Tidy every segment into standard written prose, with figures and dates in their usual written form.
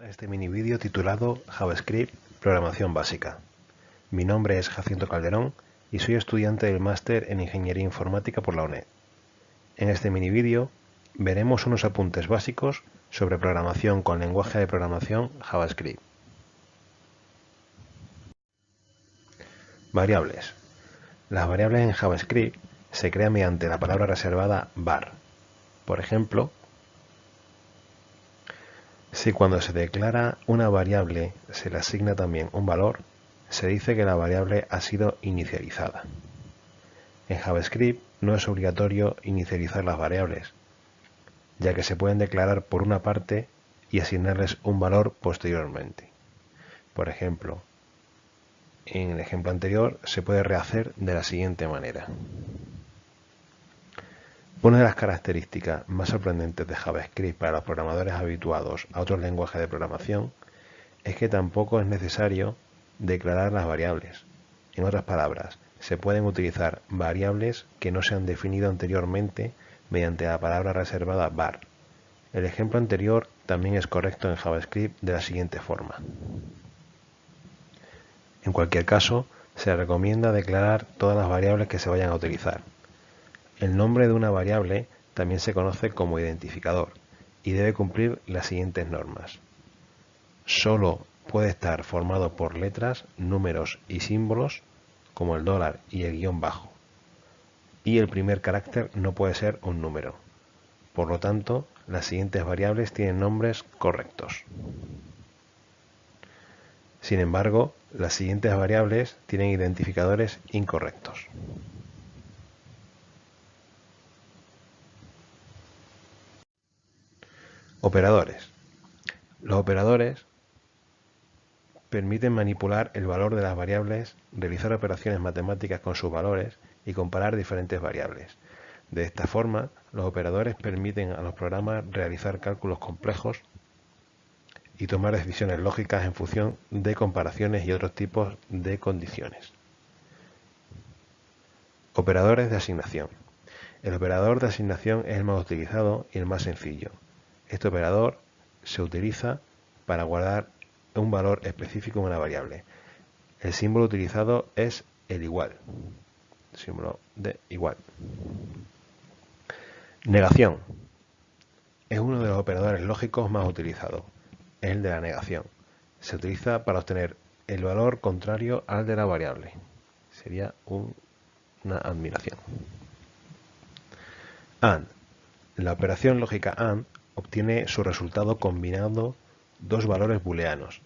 A este mini vídeo titulado JavaScript Programación Básica. Mi nombre es Jacinto Calderón y soy estudiante del máster en Ingeniería Informática por la UNED. En este mini vídeo veremos unos apuntes básicos sobre programación con lenguaje de programación JavaScript. Variables. Las variables en JavaScript se crean mediante la palabra reservada var. Por ejemplo, si cuando se declara una variable se le asigna también un valor, se dice que la variable ha sido inicializada. En JavaScript no es obligatorio inicializar las variables, ya que se pueden declarar por una parte y asignarles un valor posteriormente. Por ejemplo, en el ejemplo anterior se puede rehacer de la siguiente manera. Una de las características más sorprendentes de JavaScript para los programadores habituados a otros lenguajes de programación es que tampoco es necesario declarar las variables. En otras palabras, se pueden utilizar variables que no se han definido anteriormente mediante la palabra reservada var. El ejemplo anterior también es correcto en JavaScript de la siguiente forma. En cualquier caso, se recomienda declarar todas las variables que se vayan a utilizar. El nombre de una variable también se conoce como identificador y debe cumplir las siguientes normas. Solo puede estar formado por letras, números y símbolos como el dólar y el guión bajo. Y el primer carácter no puede ser un número. Por lo tanto, las siguientes variables tienen nombres correctos. Sin embargo, las siguientes variables tienen identificadores incorrectos. Operadores. Los operadores permiten manipular el valor de las variables, realizar operaciones matemáticas con sus valores y comparar diferentes variables. De esta forma, los operadores permiten a los programas realizar cálculos complejos y tomar decisiones lógicas en función de comparaciones y otros tipos de condiciones. Operadores de asignación. El operador de asignación es el más utilizado y el más sencillo. Este operador se utiliza para guardar un valor específico en una variable. El símbolo utilizado es el igual. Símbolo de igual. Negación. Es uno de los operadores lógicos más utilizados. Es el de la negación. Se utiliza para obtener el valor contrario al de la variable. Sería una admiración. AND. La operación lógica AND obtiene su resultado combinando dos valores booleanos.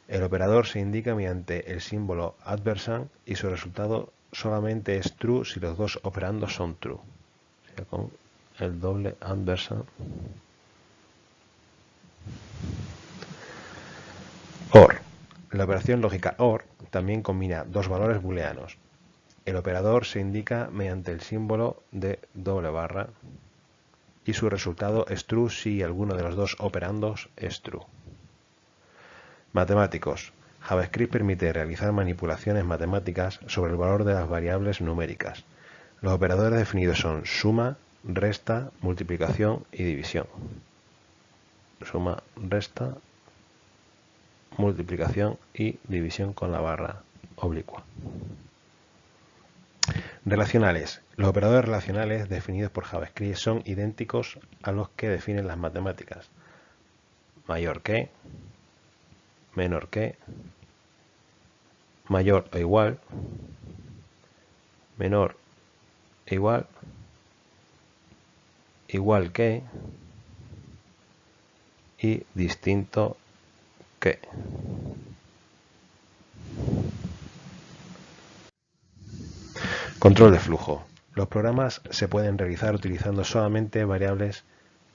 El operador se indica mediante el símbolo & y su resultado solamente es true si los dos operandos son true. O sea, con el doble &. OR. La operación lógica OR también combina dos valores booleanos. El operador se indica mediante el símbolo de doble barra y su resultado es true si alguno de los dos operandos es true. Matemáticos. JavaScript permite realizar manipulaciones matemáticas sobre el valor de las variables numéricas. Los operadores definidos son suma, resta, multiplicación y división. Suma, resta, multiplicación y división con la barra oblicua. Relacionales. Los operadores relacionales definidos por JavaScript son idénticos a los que definen las matemáticas. Mayor que, menor que, mayor o igual, menor e igual, igual que y distinto que. Control de flujo. Los programas se pueden realizar utilizando solamente variables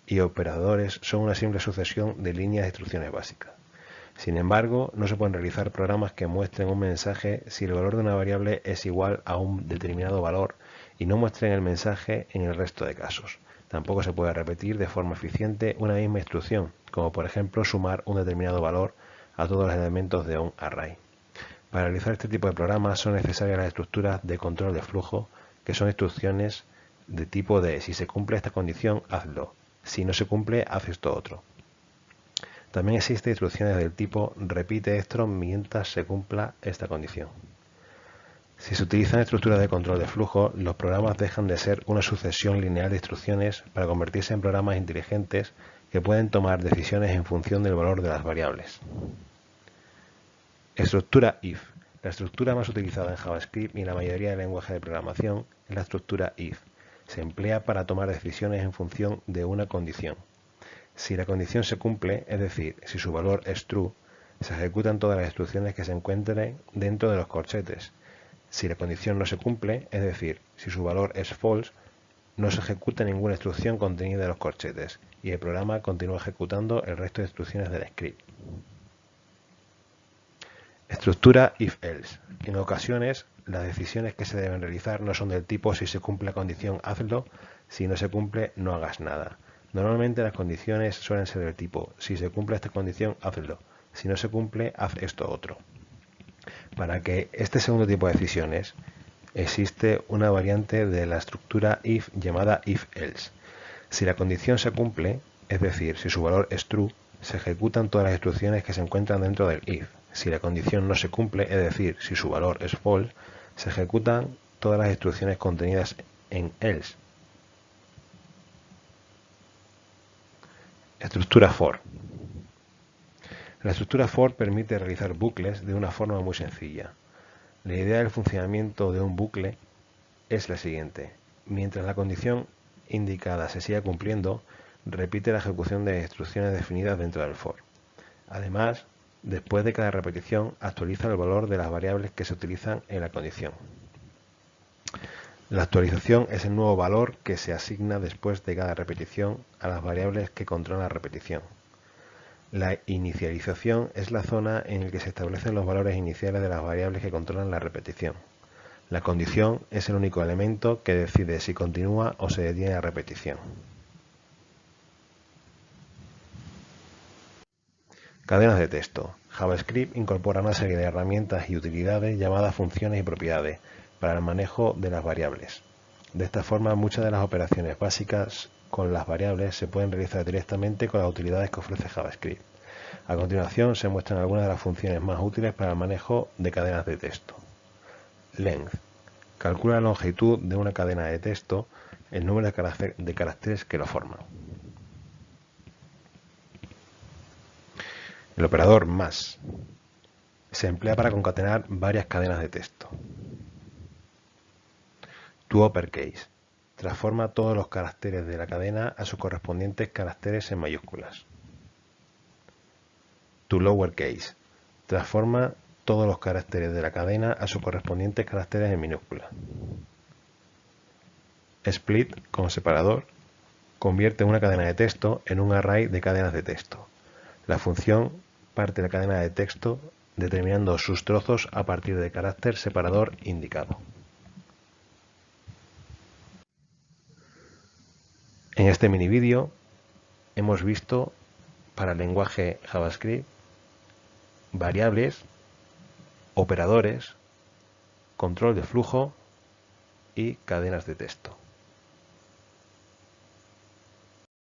y operadores son una simple sucesión de líneas de instrucciones básicas. Sin embargo, no se pueden realizar programas que muestren un mensaje si el valor de una variable es igual a un determinado valor y no muestren el mensaje en el resto de casos. Tampoco se puede repetir de forma eficiente una misma instrucción, como por ejemplo sumar un determinado valor a todos los elementos de un array. Para realizar este tipo de programas son necesarias las estructuras de control de flujo, que son instrucciones de tipo de si se cumple esta condición, hazlo. Si no se cumple, haz esto otro. También existen instrucciones del tipo repite esto mientras se cumpla esta condición. Si se utilizan estructuras de control de flujo, los programas dejan de ser una sucesión lineal de instrucciones para convertirse en programas inteligentes que pueden tomar decisiones en función del valor de las variables. Estructura if. La estructura más utilizada en JavaScript y en la mayoría de lenguajes de programación es la estructura if. Se emplea para tomar decisiones en función de una condición. Si la condición se cumple, es decir, si su valor es true, se ejecutan todas las instrucciones que se encuentren dentro de los corchetes. Si la condición no se cumple, es decir, si su valor es false, no se ejecuta ninguna instrucción contenida en los corchetes y el programa continúa ejecutando el resto de instrucciones del script. Estructura if-else. En ocasiones, las decisiones que se deben realizar no son del tipo si se cumple la condición, hazlo, si no se cumple, no hagas nada. Normalmente las condiciones suelen ser del tipo si se cumple esta condición, hazlo, si no se cumple, haz esto otro. Para que este segundo tipo de decisiones, existe una variante de la estructura if llamada if-else. Si la condición se cumple, es decir, si su valor es true, se ejecutan todas las instrucciones que se encuentran dentro del if. Si la condición no se cumple, es decir, si su valor es false, se ejecutan todas las instrucciones contenidas en else. Estructura for. La estructura for permite realizar bucles de una forma muy sencilla. La idea del funcionamiento de un bucle es la siguiente. Mientras la condición indicada se siga cumpliendo, repite la ejecución de instrucciones definidas dentro del for. Además, después de cada repetición, actualiza el valor de las variables que se utilizan en la condición. La actualización es el nuevo valor que se asigna después de cada repetición a las variables que controlan la repetición. La inicialización es la zona en la que se establecen los valores iniciales de las variables que controlan la repetición. La condición es el único elemento que decide si continúa o se detiene la repetición. Cadenas de texto. JavaScript incorpora una serie de herramientas y utilidades llamadas funciones y propiedades para el manejo de las variables. De esta forma, muchas de las operaciones básicas con las variables se pueden realizar directamente con las utilidades que ofrece JavaScript. A continuación se muestran algunas de las funciones más útiles para el manejo de cadenas de texto. Length. Calcula la longitud de una cadena de texto, el número de caracteres que lo forman. El operador más se emplea para concatenar varias cadenas de texto. ToUpperCase transforma todos los caracteres de la cadena a sus correspondientes caracteres en mayúsculas. ToLowerCase transforma todos los caracteres de la cadena a sus correspondientes caracteres en minúsculas. Split, como separador, convierte una cadena de texto en un array de cadenas de texto. La función parte la cadena de texto determinando sus trozos a partir del carácter separador indicado. En este mini vídeo hemos visto para el lenguaje JavaScript variables, operadores, control de flujo y cadenas de texto.